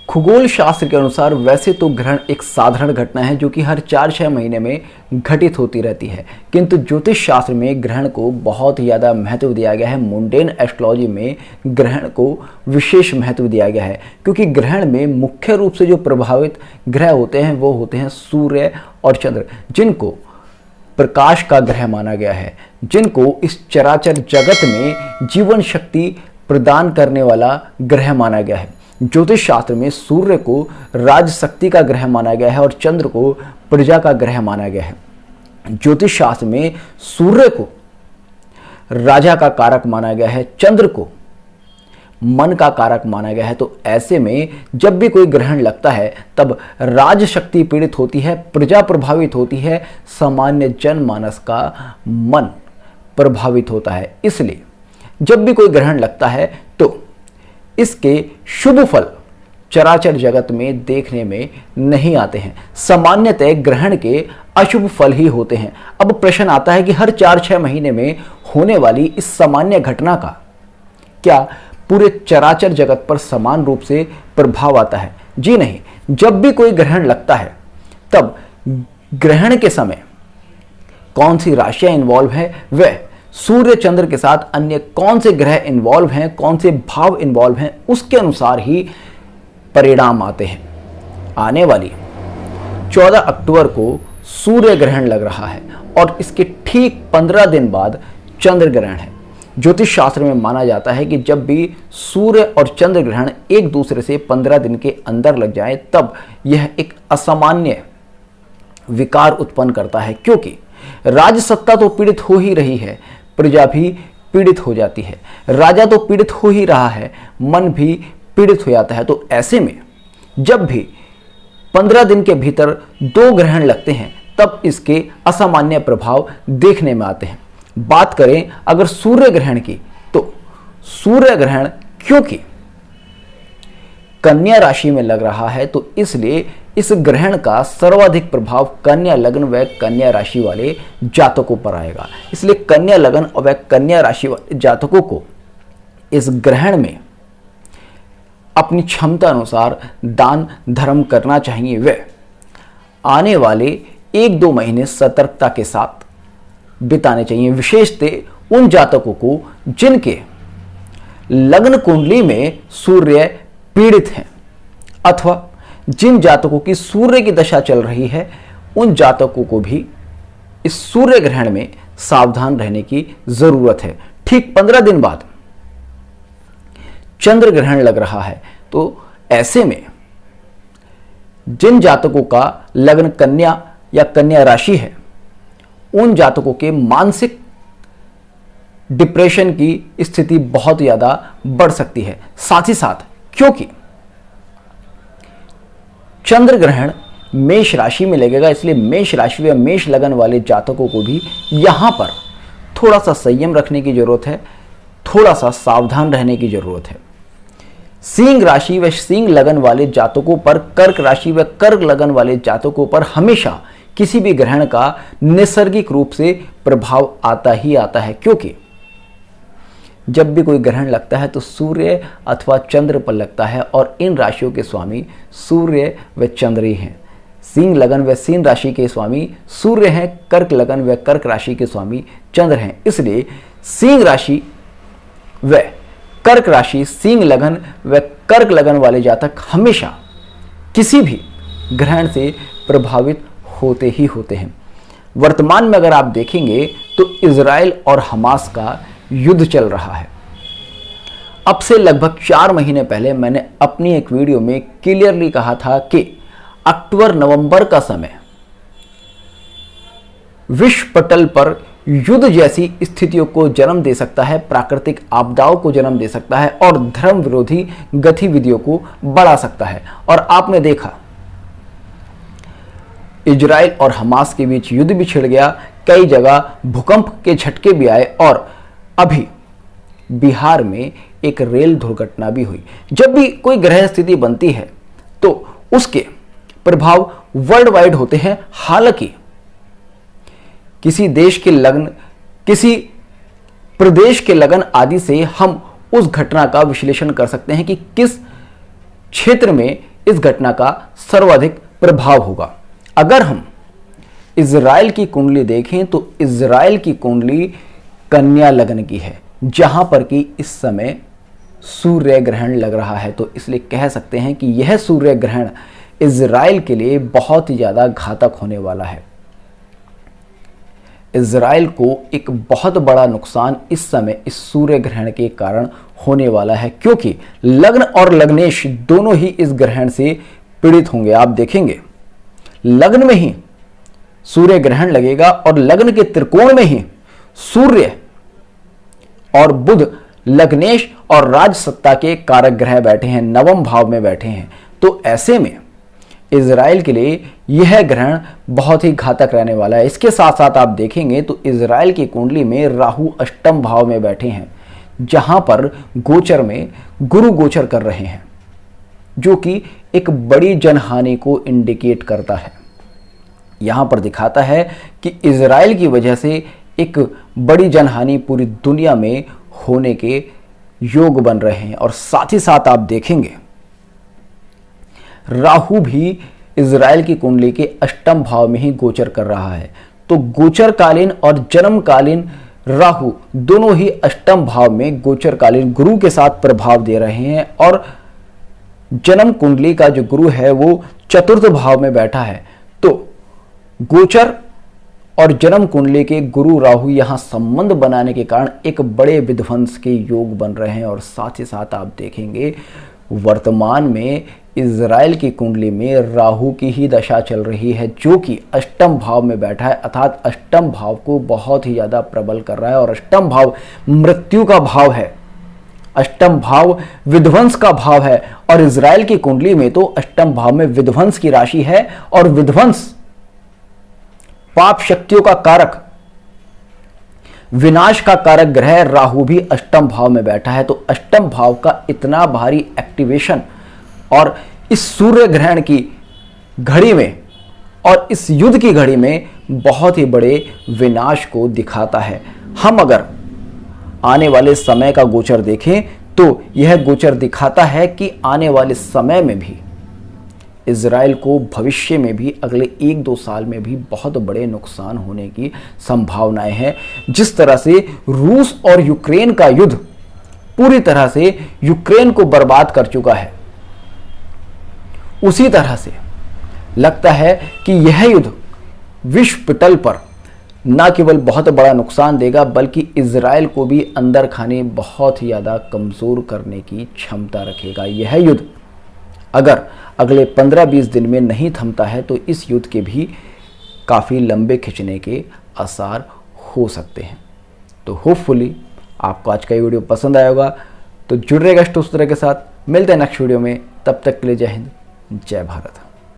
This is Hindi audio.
खगोल शास्त्र के अनुसार वैसे तो ग्रहण एक साधारण घटना है जो कि हर 4-6 महीने में घटित होती रहती है, किंतु ज्योतिष शास्त्र में ग्रहण को बहुत ही ज़्यादा महत्व दिया गया है। मुंडेन एस्ट्रोलॉजी में ग्रहण को विशेष महत्व दिया गया है, क्योंकि ग्रहण में मुख्य रूप से जो प्रभावित ग्रह होते हैं वो होते हैं सूर्य और चंद्र, जिनको प्रकाश का ग्रह माना गया है, जिनको इस चराचर जगत में जीवन शक्ति प्रदान करने वाला ग्रह माना गया है। ज्योतिष शास्त्र में सूर्य को राज शक्ति का ग्रह माना गया है और चंद्र को प्रजा का ग्रह माना गया है। ज्योतिष शास्त्र में सूर्य को राजा का कारक माना गया है, चंद्र को मन का कारक माना गया है। तो ऐसे में जब भी कोई ग्रहण लगता है तब राज शक्ति पीड़ित होती है, प्रजा प्रभावित होती है, सामान्य जनमानस का मन प्रभावित होता है। इसलिए जब भी कोई ग्रहण लगता है तो इसके शुभ फल चराचर जगत में देखने में नहीं आते हैं। सामान्यतः ग्रहण के अशुभ फल ही होते हैं। अब प्रश्न आता है कि हर 4-6 महीने में होने वाली इस सामान्य घटना का क्या पूरे चराचर जगत पर समान रूप से प्रभाव आता है? जी नहीं। जब भी कोई ग्रहण लगता है तब ग्रहण के समय कौन सी राशियां इन्वॉल्व है, वह सूर्य चंद्र के साथ अन्य कौन से ग्रह इन्वॉल्व हैं, कौन से भाव इन्वॉल्व हैं, उसके अनुसार ही परिणाम आते हैं। आने वाली 14 अक्टूबर को सूर्य ग्रहण लग रहा है और इसके ठीक 15 दिन बाद चंद्र ग्रहण है। ज्योतिष शास्त्र में माना जाता है कि जब भी सूर्य और चंद्र ग्रहण एक दूसरे से 15 दिन के अंदर लग जाए तब यह एक असामान्य विकार उत्पन्न करता है, क्योंकि राजसत्ता तो पीड़ित हो ही रही है, प्रजा भी पीड़ित हो जाती है। राजा तो पीड़ित हो ही रहा है, मन भी पीड़ित हो जाता है। तो ऐसे में जब भी 15 दिन के भीतर 2 ग्रहण लगते हैं तब इसके असामान्य प्रभाव देखने में आते हैं। बात करें अगर सूर्य ग्रहण की, तो सूर्य ग्रहण क्योंकि कन्या राशि में लग रहा है तो इसलिए इस ग्रहण का सर्वाधिक प्रभाव कन्या लग्न व कन्या राशि वाले जातकों पर आएगा। इसलिए कन्या लग्न व कन्या राशि वाले जातकों को इस ग्रहण में अपनी क्षमता अनुसार दान धर्म करना चाहिए। व आने वाले 1-2 महीने सतर्कता के साथ बिताने चाहिए, विशेषतः उन जातकों को जिनके लग्न कुंडली में सूर्य पीड़ित हैं अथवा जिन जातकों की सूर्य की दशा चल रही है, उन जातकों को भी इस सूर्य ग्रहण में सावधान रहने की जरूरत है। ठीक 15 दिन बाद चंद्र ग्रहण लग रहा है, तो ऐसे में जिन जातकों का लग्न कन्या या कन्या राशि है, उन जातकों के मानसिक डिप्रेशन की स्थिति बहुत ज्यादा बढ़ सकती है। साथ ही साथ क्योंकि चंद्र ग्रहण मेष राशि में लगेगा, इसलिए मेष राशि व मेष लगन वाले जातकों को भी यहां पर थोड़ा सा संयम रखने की जरूरत है, थोड़ा सा सावधान रहने की जरूरत है। सिंह राशि व सिंह लगन वाले जातकों पर, कर्क राशि व कर्क लगन वाले जातकों पर हमेशा किसी भी ग्रहण का नैसर्गिक रूप से प्रभाव आता ही आता है, क्योंकि जब भी कोई ग्रहण लगता है तो सूर्य अथवा चंद्र पर लगता है और इन राशियों के स्वामी सूर्य व चंद्र ही हैं। सिंह लगन व सिंह राशि के स्वामी सूर्य हैं, कर्क लगन व कर्क राशि के स्वामी चंद्र हैं। इसलिए सिंह राशि व कर्क राशि, सिंह लगन व कर्क लगन वाले जातक हमेशा किसी भी ग्रहण से प्रभावित होते ही होते हैं। वर्तमान में अगर आप देखेंगे तो इजराइल और हमास का युद्ध चल रहा है। अब से लगभग 4 महीने पहले मैंने अपनी एक वीडियो में क्लियरली कहा था कि अक्टूबर-नवंबर का समय विश्व पटल पर युद्ध जैसी स्थितियों को जन्म दे सकता है, प्राकृतिक आपदाओं को जन्म दे सकता है और धर्म विरोधी गतिविधियों को बढ़ा सकता है। और आपने देखा इजराइल और हमास के बीच युद्ध भी छिड़ गया, कई जगह भूकंप के झटके भी आए और अभी बिहार में एक रेल दुर्घटना भी हुई। जब भी कोई ग्रह स्थिति बनती है तो उसके प्रभाव वर्ल्ड वाइड होते हैं। हालांकि किसी देश के लगन, किसी प्रदेश के लगन आदि से हम उस घटना का विश्लेषण कर सकते हैं कि किस क्षेत्र में इस घटना का सर्वाधिक प्रभाव होगा। अगर हम इजराइल की कुंडली देखें तो इजराइल की कुंडली कन्या लग्न की है, जहां पर कि इस समय सूर्य ग्रहण लग रहा है। तो इसलिए कह सकते हैं कि यह सूर्य ग्रहण इजराइल के लिए बहुत ही ज़्यादा घातक होने वाला है। इजराइल को एक बहुत बड़ा नुकसान इस समय इस सूर्य ग्रहण के कारण होने वाला है, क्योंकि लग्न और लग्नेश दोनों ही इस ग्रहण से पीड़ित होंगे। आप देखेंगे लग्न में ही सूर्य ग्रहण लगेगा और लग्न के त्रिकोण में ही सूर्य और बुध लग्नेश और राज सत्ता के कारक ग्रह बैठे हैं, नवम भाव में बैठे हैं। तो ऐसे में इजराइल के लिए यह ग्रहण बहुत ही घातक रहने वाला है। इसके साथ साथ आप देखेंगे तो इजराइल की कुंडली में राहु अष्टम भाव में बैठे हैं, जहां पर गोचर में गुरु गोचर कर रहे हैं, जो कि एक बड़ी जनहानि को इंडिकेट करता है। यहां पर दिखाता है कि इजराइल की वजह से एक बड़ी जनहानि पूरी दुनिया में होने के योग बन रहे हैं। और साथ ही साथ आप देखेंगे राहु भी इजराइल की कुंडली के अष्टम भाव में ही गोचर कर रहा है। तो गोचरकालीन और जन्मकालीन राहु दोनों ही अष्टम भाव में गोचरकालीन गुरु के साथ प्रभाव दे रहे हैं, और जन्म कुंडली का जो गुरु है वो चतुर्थ भाव में बैठा है। तो गोचर और जन्म कुंडली के गुरु राहु यहां संबंध बनाने के कारण एक बड़े विध्वंस के योग बन रहे हैं। और साथ ही साथ आप देखेंगे वर्तमान में इजराइल की कुंडली में राहु की ही दशा चल रही है, जो कि अष्टम भाव में बैठा है, अर्थात अष्टम भाव को बहुत ही ज्यादा प्रबल कर रहा है। और अष्टम भाव मृत्यु का भाव है, अष्टम भाव विध्वंस का भाव है। और इजराइल की कुंडली में तो अष्टम भाव में विध्वंस की राशि है, और विध्वंस पाप शक्तियों का कारक, विनाश का कारक ग्रह राहु भी अष्टम भाव में बैठा है। तो अष्टम भाव का इतना भारी एक्टिवेशन और इस सूर्य ग्रहण की घड़ी में और इस युद्ध की घड़ी में बहुत ही बड़े विनाश को दिखाता है। हम अगर आने वाले समय का गोचर देखें तो यह गोचर दिखाता है कि आने वाले समय में भी इजराइल को भविष्य में भी अगले 1-2 साल में भी बहुत बड़े नुकसान होने की संभावनाएं हैं। जिस तरह से रूस और यूक्रेन का युद्ध पूरी तरह से यूक्रेन को बर्बाद कर चुका है, उसी तरह से लगता है कि यह युद्ध विश्व पटल पर न केवल बहुत बड़ा नुकसान देगा, बल्कि इजराइल को भी अंदर खाने बहुत ही ज़्यादा कमज़ोर करने की क्षमता रखेगा। यह युद्ध अगर अगले 15-20 दिन में नहीं थमता है तो इस युद्ध के भी काफ़ी लंबे खिंचने के आसार हो सकते हैं। तो होपफुली आपको आज का ये वीडियो पसंद आया होगा। तो जुड़ रहेगा उस तरह के साथ। मिलते हैं नेक्स्ट वीडियो में, तब तक के लिए जय हिंद, जय भारत।